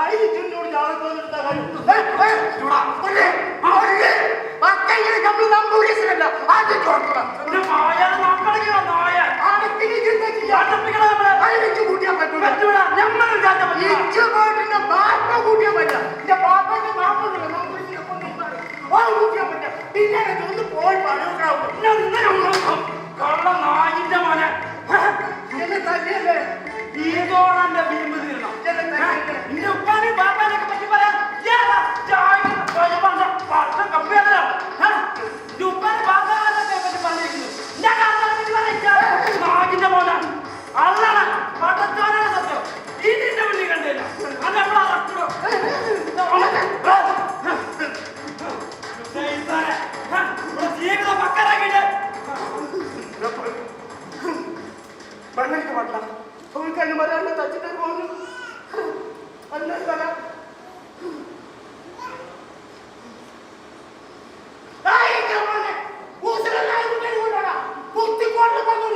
അതിനോട് ജാതകത്തോടെടുത്താൽ കൂട്ടിയാൻ പറ്റൂല. ബാപ്പ കൂട്ടിയാൻ പറ്റില്ല. എന്റെ ബാപ്പന്റെ ബാപ്പ കൂട്ടിയാൻ പറ്റില്ല. പിന്നെ ഒന്ന് പോയി പഴം നായിന്റെ മോനെ എന്നെ തന്നെയല്ലേ ഈതോടെ ഭീമ തീരണം. നിന്റെ ഉപ്പാനെ ബാപ്പാനൊക്കെ പറ്റി പറയാം. ഉപ്പാനെ ബാപ്പാനൊക്കെ പറ്റി പറഞ്ഞിരിക്കുന്നു. നായിന്റെ മോന അള്ളാണ് പട്ടത്തോനാണ് സത്യം. ഇതിന്റെ മുന്നിൽ കണ്ടില്ല. അത് നമ്മളെ ജീവിതം മക്കളാക്കിട്ട് പെണ്ണിക്ക് പറ്റണം. അവർക്ക് മരാണ്ട് തച്ചിട്ട് പോകുന്നു. അല്ല കുത്തിക്കൊണ്ട് പറഞ്ഞു.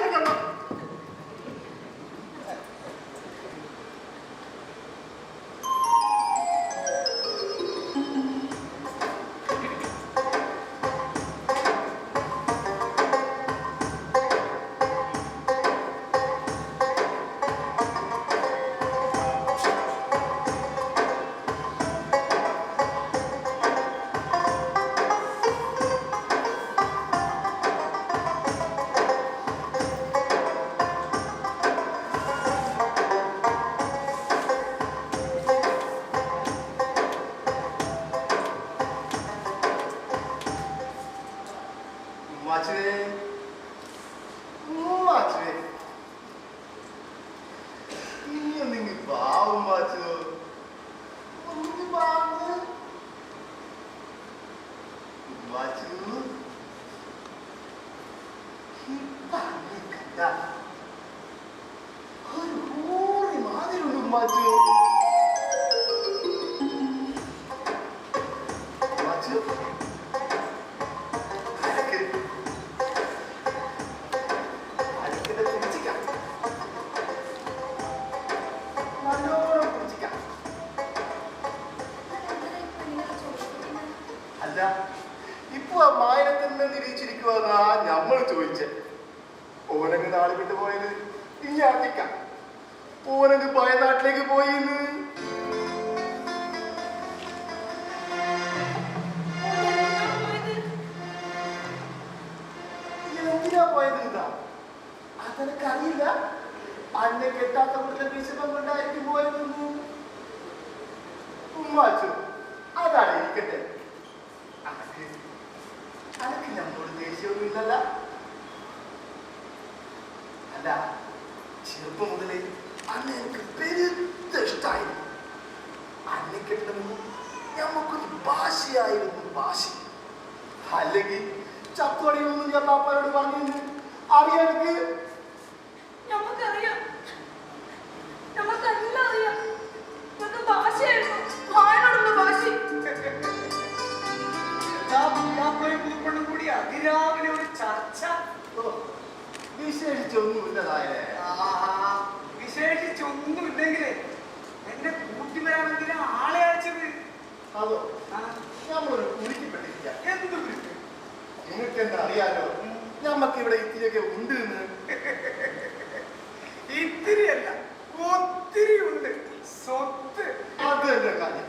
ഇപ്പൊ ആ മായനത്തിനെ നിരീക്ഷിച്ചിരിക്കുവാന്നാ നമ്മൾ ചോദിച്ചേ. ഓനങ്ങ് നാളെ വിട്ടു പോയത് ഇനി അറിഞ്ഞിക്കാം. ഓനങ്ങ് പോയ നാട്ടിലേക്ക് പോയിന്ന്. എന്തിനാ പോയത്? ഇതാ അതെനിക്ക് അറിയില്ല. അന്നെ കെട്ടാത്ത വീട്ടിലെ വിശപ്പം കൊണ്ടായിരിക്കും പോയതെന്ന്. ഉമ്മാച്ചു അതാണ് ഇരിക്കട്ടെ. അനക്ക് നമ്മളോട് ദേഷ്യമൊന്നും ഇല്ലല്ല. അല്ല ചെറുപ്പം മുതലേ അന്നെ എനിക്ക് പെരുത്ത ഇഷ്ടായി. അന്നെ കെട്ടണമെന്ന് ഞമ്മക്കൊരു ഭാഷയായിരുന്നു. ഭാഷ അല്ലെങ്കിൽ ചത്തോടെയൊന്നും ഞാൻ പാപ്പാരോട് പറഞ്ഞു. അറിയാനക്ക് നമുക്കറിയാം, നമുക്കെല്ലാം അറിയാം. ഭാഷയായിരുന്നു ഭാഷ. കൂടി അതിരാവിലെ ഒരു ചർച്ച. വിശേഷിച്ചൊന്നുമില്ലതായേ. വിശേഷിച്ചൊന്നുമില്ലെങ്കിലേ എന്നെ കൂട്ടി വരാമെങ്കിൽ ആളെ അയച്ചത്. അതോ നമ്മളൊരു കുരുക്കിപ്പെട്ടിരിക്ക. എന്ത് കുരുക്ക്? നിങ്ങൾക്ക് എന്താ അറിയാലോ, ഞമ്മക്ക് ഇവിടെ ഇത്തിരിയൊക്കെ ഉണ്ട് എന്ന്. ഇത്തിരിയല്ല, ഒത്തിരി ഉണ്ട് സ്വത്ത്. അത് തന്നെ കാര്യം.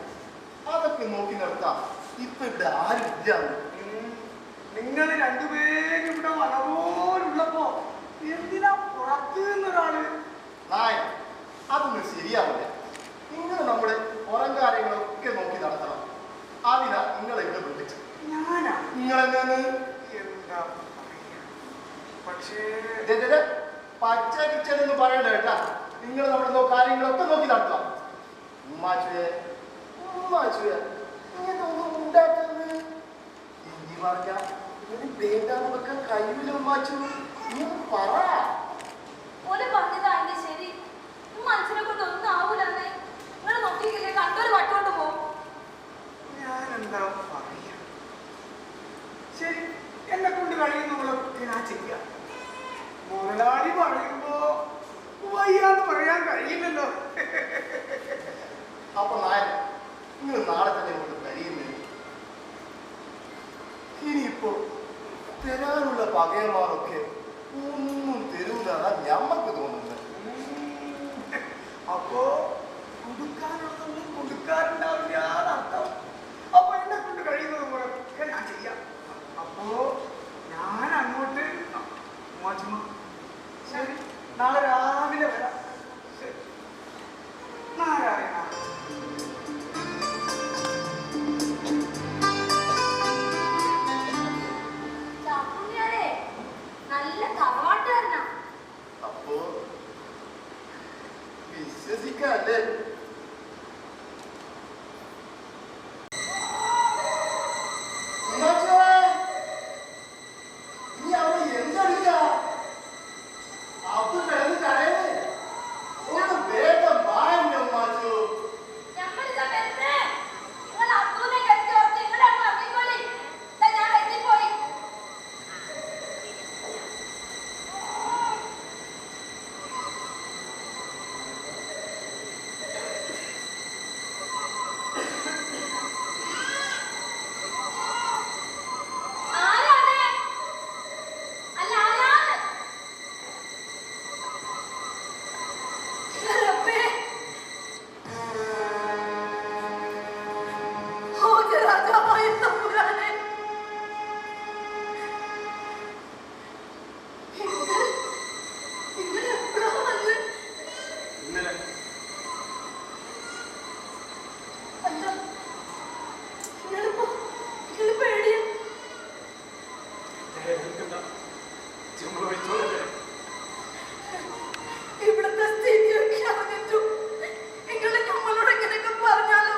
അതൊക്കെ നോക്കി നടത്താം. ഇപ്പൊ ഇവിടെ ആരില്ല. നിങ്ങൾ രണ്ടുപേരും ഇവിടെ വനപോലുള്ളപ്പോ എന്തിനാ പുറത്തു നിന്നൊരാള്? നായ അതൊന്നും ശരിയാവില്ല. നിങ്ങൾ നമ്മുടെ പുറം കാര്യങ്ങളൊക്കെ നോക്കി നടത്തണം. അതിനാ നിങ്ങളെ ഇവിടെ വിളിച്ചു. ഞാനാ? നിങ്ങളെന്താണ് എന്താ പക്ഷേ പച്ച കിച്ചണെന്ന് പറയണ്ട കേട്ടാ. നിങ്ങൾ നമ്മുടെ കാര്യങ്ങളൊക്കെ നോക്കി നടത്താം. ഉമ്മാച്ചുവേ ഉമ്മാച്ചുവേ ഇങ്ങനെ ഒന്നും ഉണ്ടാക്കുന്നത് ഇനി പറഞ്ഞ ഒരു വേണ്ടാന്ന് വെക്കാൻ കഴിയില്ല. ഉമ്മാച്ചു നീ പറ. ശരി, മനസ്സിനെ കൊണ്ട് ഒന്നും ആവൂലെന്നേ. നിങ്ങൾ നോക്കിയില്ലേ, കണ്ടൊരു വട്ടോണ്ട് പോകും. ഞാനെന്താ പറയാ? ശരി, എന്നെ കൊണ്ട് കഴിയുന്നതൊക്കെ ഞാൻ ചെയ്യാം. മുതലാളി പറയുമ്പോ വയ്യാന്ന് പറയാൻ കഴിയില്ലല്ലോ. അപ്പൊ നായൻ പകയന്മാരൊക്കെ ഒന്നും തരൂലാണ് ഞമ്മക്ക് തോന്നുന്നത്. അപ്പോ കൊടുക്കാനുള്ളതൊന്നും കൊടുക്കാറുണ്ടാവില്ല അർത്ഥം. അപ്പൊ എന്നെ കൊണ്ട് കഴിയുന്നത് പോലൊക്കെ ഞാൻ ചെയ്യാം. അപ്പോ ഞാൻ അങ്ങോട്ട് മോചമ ശരി, നാളെ രാവിലെ വരാം. ശരി. നാരായണ. നല്ല തറവാട്ടുകാരനാ. അപ്പോ വിശ്വസിക്കല്ലേ? ഇവിടുത്തെ സ്ഥിതിയൊക്കെ അറിഞ്ഞിട്ടു നിങ്ങളെ നമ്മളോട് എങ്ങനെയൊക്കെ പറഞ്ഞാലോ?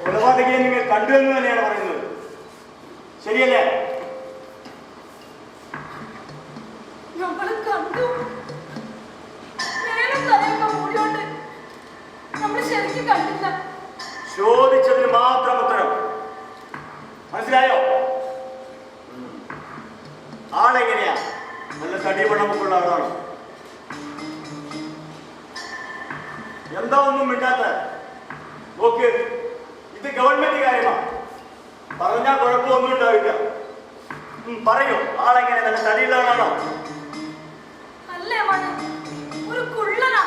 കൊലപാതകയെ നിങ്ങൾ കണ്ടു എന്ന് തന്നെയാണ് പറയുന്നത്, ശരിയല്ലേ? നമ്മള് കണ്ടു. മേലും തലയൊക്കെ മൂടിയോണ്ട് നമ്മള് ശരിക്കും കണ്ടില്ല. ചോദിച്ചതിന് മാത്രം ഉത്തരം മനസ്സിലായോ? ആളെങ്ങനെയാ? നല്ല തടിപണമൊക്കെയുള്ള ആളാണ്. എന്താ ഒന്നും മിണ്ടാത്ത? നോക്ക്, ഇത് ഗവൺമെന്റ് കാര്യമാണ്. പറഞ്ഞാൽ കുഴപ്പമൊന്നും ഉണ്ടാവില്ല. പറയൂ, ആളെങ്ങനെ? നല്ല തടിയുള്ള ആളാണോ? അല്ലേ മോനെ, ഒരു കുള്ളനാ.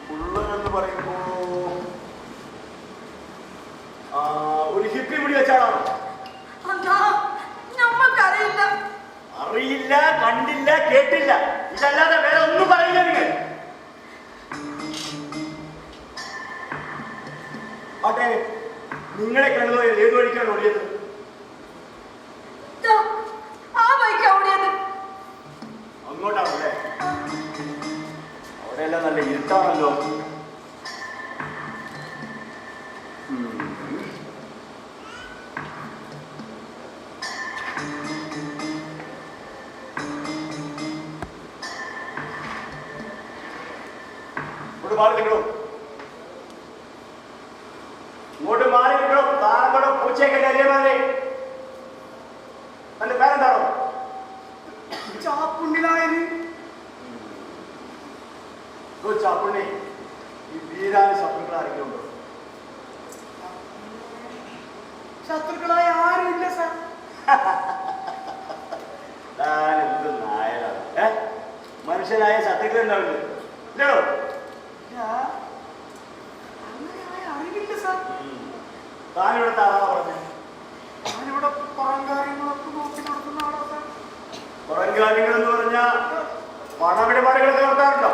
കുള്ളനെന്ന് പറയുമ്പോ ഒരു ഹിപ്പി മുടി വെച്ചാളാണോ? അന്നാ നമ്മക്കറിയില്ല. അറിയില്ല, കണ്ടില്ല, കേട്ടില്ല, ഇതല്ലാതെ വേറെ ഒന്നും പറയില്ല നിങ്ങൾ. ആട്ടെ, നിങ്ങളെ കണ്ടത് ഏത് വഴിക്കാണ് ഓടിയത്? ആ ബൈക്കാ ഓടിയത്. അങ്ങോട്ടാണല്ലേ? അവിടെയെല്ലാം നല്ല ഇരുട്ടാണല്ലോ. ഇങ്ങോട്ട് മാറി നിൽക്കണോ? ഇങ്ങോട്ട് മാറി നിൽക്കണോ? താങ്കളുടെ പൂച്ചയൊക്കെ അറിയാമാലേ? തന്റെ പേരെന്താണോ? ചാപ്പുണ്ണിലായത്. ചാപ്പുണ്ണി, ഈ വീരാന് ശത്രുക്കൾ ആരെങ്കിലും ഉണ്ടോ? ശത്രുക്കളായ ആരുമില്ല സാർ. താൻ എന്ത് നായരാണ്? മനുഷ്യനായ ശത്രുക്കൾ ഉണ്ടാവില്ല, ഇല്ലയോ? അറിവില്ല സാർ. താനിവിടെ താറാ പറഞ്ഞേ? ഞാനിവിടെ പുറം കാര്യങ്ങളൊക്കെ നോക്കി നടത്തുന്ന ആളാ സാർ. പുറം കാര്യങ്ങൾ എന്ന് പറഞ്ഞാ പണമിടപാടുകളൊക്കെ നടത്താറുണ്ടോ?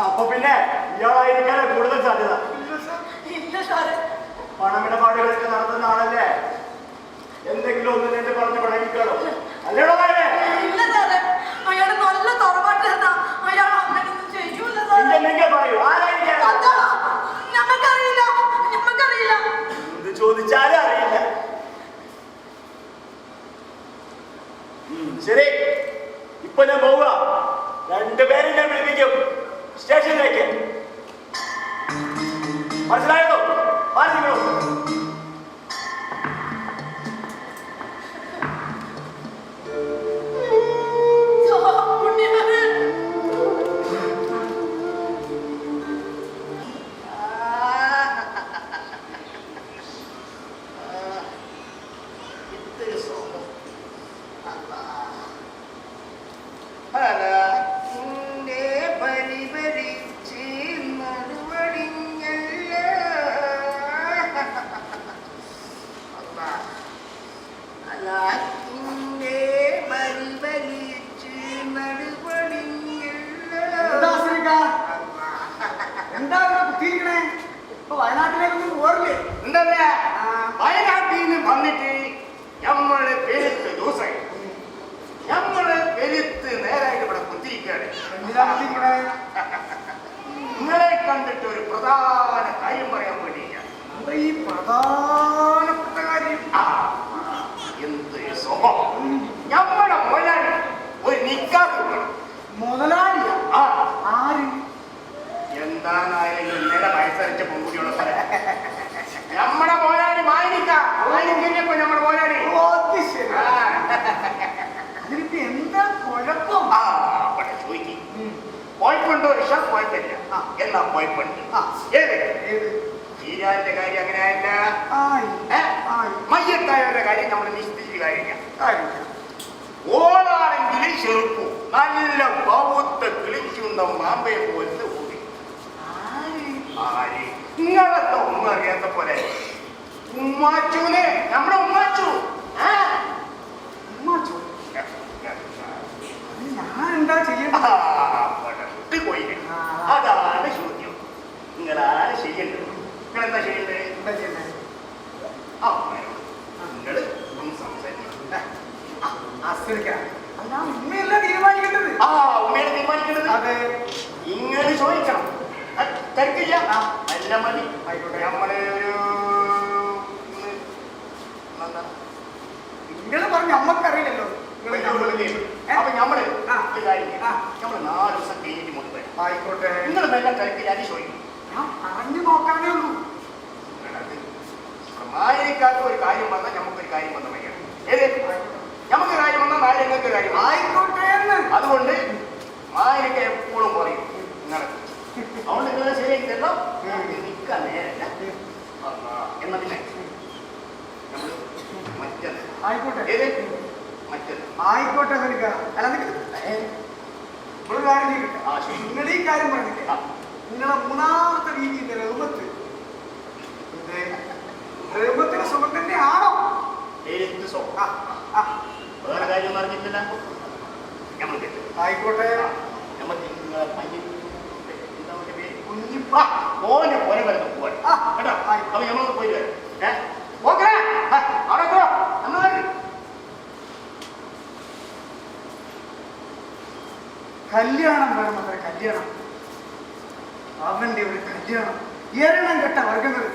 അപ്പൊ പിന്നെ ഇയാളായിരിക്കാനാ കൂടുതൽ സാധ്യത. പണമിടപാടുകളൊക്കെ നടത്തുന്ന ആളല്ലേ? എന്തെങ്കിലും ഒന്നും എന്നെ പറഞ്ഞ് പഴകിക്കാണോ? അല്ലേടോ? നിങ്ങൾ പറയൂ, ആരായിരിക്കാം? എന്ത് ചോദിച്ചാലും അറിയില്ല. ശരി, ഇപ്പൊ ഞാൻ പോവുക. രണ്ടുപേരും ഞാൻ വിളിപ്പിക്കും സ്റ്റേഷനിലേക്ക്. മനസ്സിലായോ? മാറ്റിക്കണോ? എന്താ കുത്തിയിരിക്കണേ? ഇപ്പൊ വയനാട്ടിലേക്കൊന്നും പോറില്ലേ? എന്തല്ലേ വയനാട്ടിൽ നിന്ന് വന്നിട്ട് നമ്മള് പെരുത്ത് ദിവസം നമ്മള് പെരുത്ത് നേരായിട്ട് ഇവിടെ കുത്തിരിക്കുകയാണ്. എന്തിനാ കുത്തിയിരിക്കണേ? നിങ്ങളെ കണ്ടിട്ട് ഒരു പ്രധാന കാര്യം പറയാൻ വേണ്ടിയിട്ടാണ്. ഈ പ്രധാനപ്പെട്ട കാര്യം എന്ത് സ്വഭാവം! നമ്മുടെ മുതലാളി ഒരു നിക്കാഹ് കൊടുക്കണം. മുതലാളിയാ? ആര്? എന്തായാലും ഇന്നലെ വയസ്സരിച്ച പെൺകുട്ടിയുള്ള സ്ഥലം നമ്മുടെ മുതലാളി മാനിക്കോ നമ്മുടെ മുതലാളി. അതിനിപ്പോ എന്താ കുഴപ്പം? അവിടെ ചോദിക്കും. ചോദിച്ചാൽ കുഴപ്പമില്ല. എന്നാ കുഴപ്പമുണ്ട്. ഏത് തീരാന്റെ കാര്യം അങ്ങനെയല്ല. മയ്യത്തായവരുടെ കാര്യം നമ്മൾ നിശ്ചയിച്ച് കാര്യമില്ല. ഓളാണെങ്കിൽ ചെറുപ്പു നല്ല പൗത്ത കിളിച്ചുണ്ട മാമ്പയെ പോലത്തെ ഓടി. ആര് നിങ്ങളൊക്കെ ഒന്നും അറിയാത്ത പോലെ ഉമ്മാച്ചൂനെ, നമ്മുടെ ഉമ്മാച്ചു. ഞാൻ എന്താ ചെയ്യണ്ട? പോയില്ലേ? അതാണ് ചോദ്യം. നിങ്ങളാണ് ചെയ്യേണ്ടത്. നിങ്ങളെന്താ ചെയ്യേണ്ടത്? എന്താ ചെയ്യണ്ടേ? നിങ്ങൾ സംസാരിക്കണം. അല്ല ഉമ്മയല്ല തീരുമാനിക്കേണ്ടത്. ഉമ്മയാണ് തീരുമാനിക്കേണ്ടത്. അതെ, ഇങ്ങനെ ചോദിക്കണം. തിരക്കില്ല. അല്ല മതി. ആയിക്കോട്ടെ. നമ്മള് ഒരു നിങ്ങള് പറഞ്ഞ അമ്മക്കറിയില്ലല്ലോ. അപ്പൊ നമ്മള് നമ്മള് 4 ദിവസം കഴിഞ്ഞിട്ട് മുൻപ് ആയിക്കോട്ടെ. നിങ്ങൾ എല്ലാം തിരക്കില്ല. അത് ചോദിക്കും. ഞാൻ പറഞ്ഞു നോക്കാനേ ഉള്ളൂ. മായനിക്കാർക്ക് ഒരു കാര്യം വന്നാൽ നമുക്കൊരു കാര്യം വന്ന വയ്യാണ്. ഏത് നമുക്ക് കാര്യം വന്നാൽ നാളെ നിങ്ങൾക്ക് കാര്യം ആയിക്കോട്ടെ. അതുകൊണ്ട് മായനിക്ക എപ്പോഴും പറയും നിങ്ങളെ അതുകൊണ്ട് നിങ്ങൾ ശരിയാക്കി തരണോ? നിൽക്കാൻ നേരല്ല എന്നതിനെ നമ്മൾ മറ്റത് ആയിക്കോട്ടെ. ഏത് മറ്റത് ആയിക്കോട്ടെ. അല്ല ഒരു കാര്യം ചെയ്യട്ടെ. നിങ്ങൾ ഈ കാര്യം പറഞ്ഞില്ലേ, നിങ്ങളെ മൂന്നാമത്തെ രീതിയിൽ റഹ്മത്തിന് സുഖം തന്നെയാണോ? വേറെ കാര്യം പറഞ്ഞിട്ടില്ല. ആയിക്കോട്ടെ. നമുക്ക് നിങ്ങളെ കുഞ്ഞിപ്പ ഓനെ പോലെ വരുന്ന പോവാൻ കേട്ടോ. അപ്പൊ നമ്മളൊന്ന് പോയി വരാം. കല്യാണം വേണം. അത്ര കല്യാണം, അവന്റെ ഒരു കല്യാണം. എരണം കെട്ട വർഗങ്ങൾ.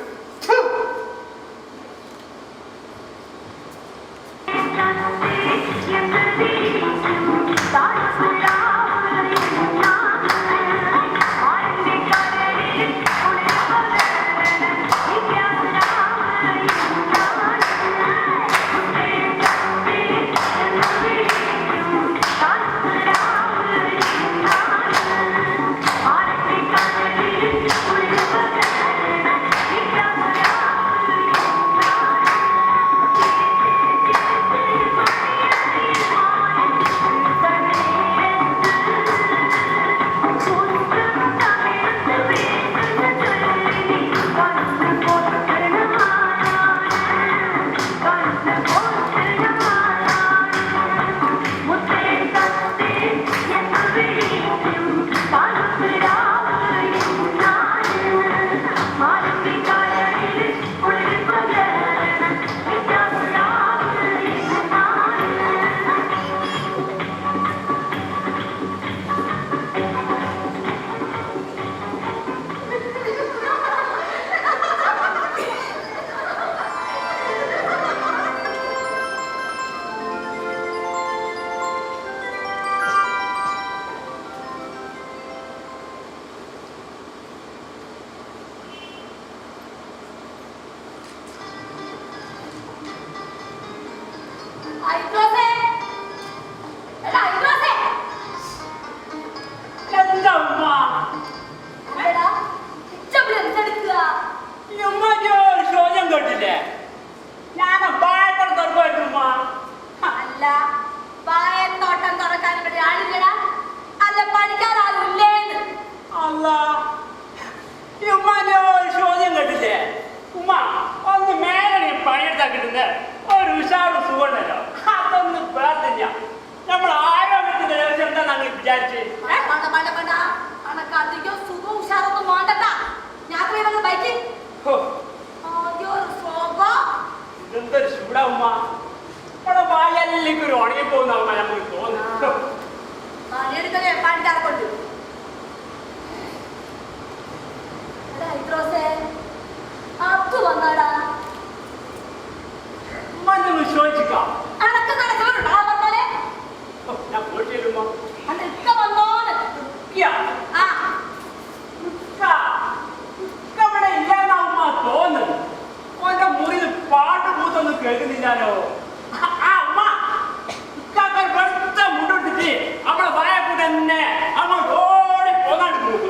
മുണ്ടൊട്ടിച്ച് നമ്മളെ വായ കൂടെ തന്നെ അങ്ങോട്ട് ഓടി പോകാണ്ട് പോകും.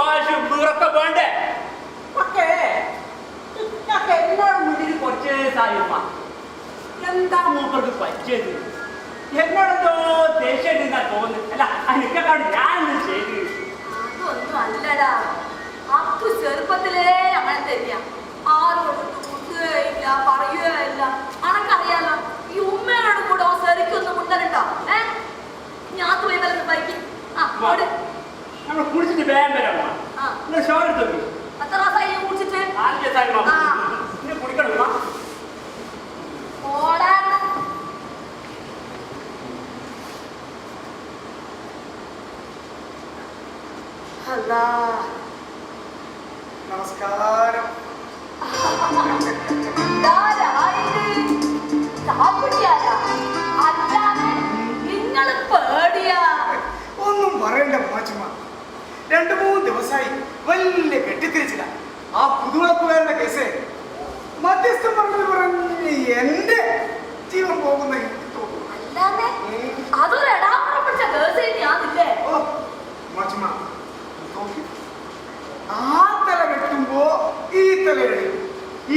കാശും വീറൊക്കെ വേണ്ടേ? ഒക്കെ ഞങ്ങൾക്ക് എല്ലാവരും മുന്നിൽ കുറച്ച് സായുമ്മ. എന്താ മൂപ്പർക്ക് പറ്റിയത്? എന്നോടെന്തോ ദേഷ്യം എന്നാ തോന്നുന്നു. അല്ല എനിക്കെക്കാട് ഞാനൊന്നും ചെയ്ത്. അതൊന്നും അല്ലടാ. അപ്പു ചെറുപ്പത്തിലേ അങ്ങനെ തന്നെയാ. ആരോടും മുട്ടുകയില്ല, പറയുകയില്ല. അനക്കറിയാലോ ഈ ഉമ്മയോട് കൂടെ ശരിക്കൊന്നും മുണ്ടലുണ്ടോ? ഞാൻ പോയി വല്ല ബൈക്ക് നമ്മൾ കുടിച്ചിട്ട് വേഗം വരാം. നിങ്ങൾ ഷോ എടുത്തു എത്ര ദിവസമായി കുടിച്ചിട്ട്? കുടിക്കണം ഓടാ. അല്ലാ നമസ്കാരം. ഒന്നും പറയണ്ട മാച്ചുമ്മ. 2-3 ദിവസമായി വലിയ കെട്ടിത്തിരിച്ചില്ല. ആ പുതുവളപ്പുകാരുടെ കേസ് മധ്യസ്ഥം പറഞ്ഞ് എന്റെ ജീവൻ പോകുന്ന എനിക്ക് തോന്നുന്നു. ഓ മാച്ചുമ്മ, ആ തല വെട്ടുമ്പോ ഈ തല എഴുതും.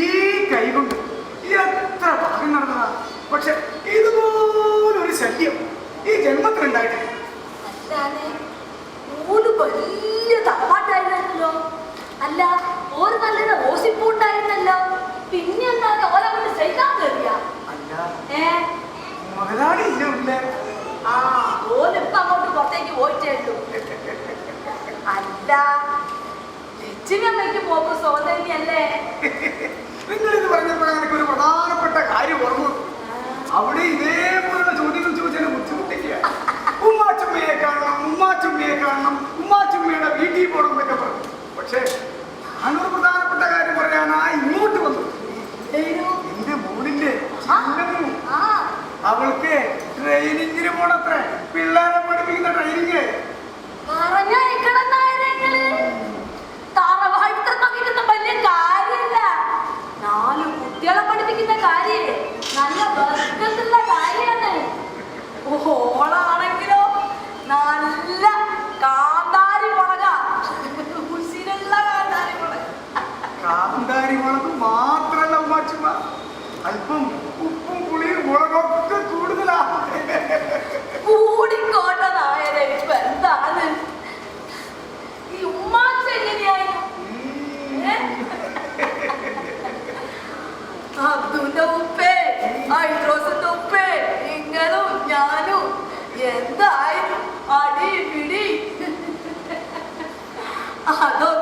ഈ കൈ കൊണ്ട് എത്ര ഭാഗം നടന്നതാ. പക്ഷെ ഇതുപോലൊരു ശല്യം ഈ ജന്മത്തിലുണ്ടായിട്ടില്ല. വലിയ തറവാട്ടായിരുന്നല്ലോ. അല്ല ഒരു നല്ലൊരു ഓസിപ്പൂണ്ടായിരുന്നല്ലോ. പിന്നെ എന്താണ് ഓല കൊണ്ട് ചെയ്താൽ കയറിയ? അല്ല മുതലാളി ഇല്ലേ? ആ ഓലിപ്പ അങ്ങോട്ട് പുറത്തേക്ക് പോയിട്ടേള്ളൂ. അല്ല ലക്ഷ്മിയമ്മയ്ക്ക് പോകും സോദരിയല്ലേ? നിങ്ങളിത് പറഞ്ഞപ്പോഴാണ് എനിക്ക് ഒരു പ്രധാനപ്പെട്ട കാര്യം ഓർമ്മ. അവിടെ ഇതേപോലുള്ള ചോദ്യങ്ങൾ ചോദിച്ചാൽ ബുദ്ധിമുട്ടില്ല. ഉമ്മാച്ചുമ്മയെ കാണണം, ഉമ്മാച്ചുമ്മയെ കാണണം, ഉമ്മാച്ചുമ്മയുടെ വീട്ടിൽ പോകണം എന്നൊക്കെ പറഞ്ഞു. പക്ഷേ ഞാനൊരു പ്രധാനപ്പെട്ട കാര്യം പറയാനാ ഇങ്ങോട്ട് വന്നു. എന്റെ മോളിന്റെ അവൾക്ക് ട്രെയിനിങ്ങിന് പോണത്രേ. പിള്ളേരെ പഠിപ്പിക്കുന്ന ട്രെയിനിങ്. നാല് കുട്ടികളെ പഠിപ്പിക്കുന്ന കാര്യം നല്ല ബന്ധത്തിലുള്ള കാര്യമാണ്. ഓളാണെങ്കിലോ നല്ല കാന്താരി മുളക. കാന്താരി മുളക് മാത്രല്ല ഉമ്മാച്ചുമ്മ, അല്പം ഉപ്പും പുളിയും മുളകൊക്കെ കൂടുതലാണ്. കൂടിക്കോട്ടെ നായരെ. ഇപ്പൊ എന്താണ് ഈ ഉമ്മാച്ച എങ്ങനെയായിരുന്നു? അബ്ദുന്റെ ഉപ്പേ, ഐദ്രോസിന്റെ ഉപ്പേ, നിങ്ങളും ഞാനും എന്തായിരുന്നു അടി പിടി. അതൊന്നും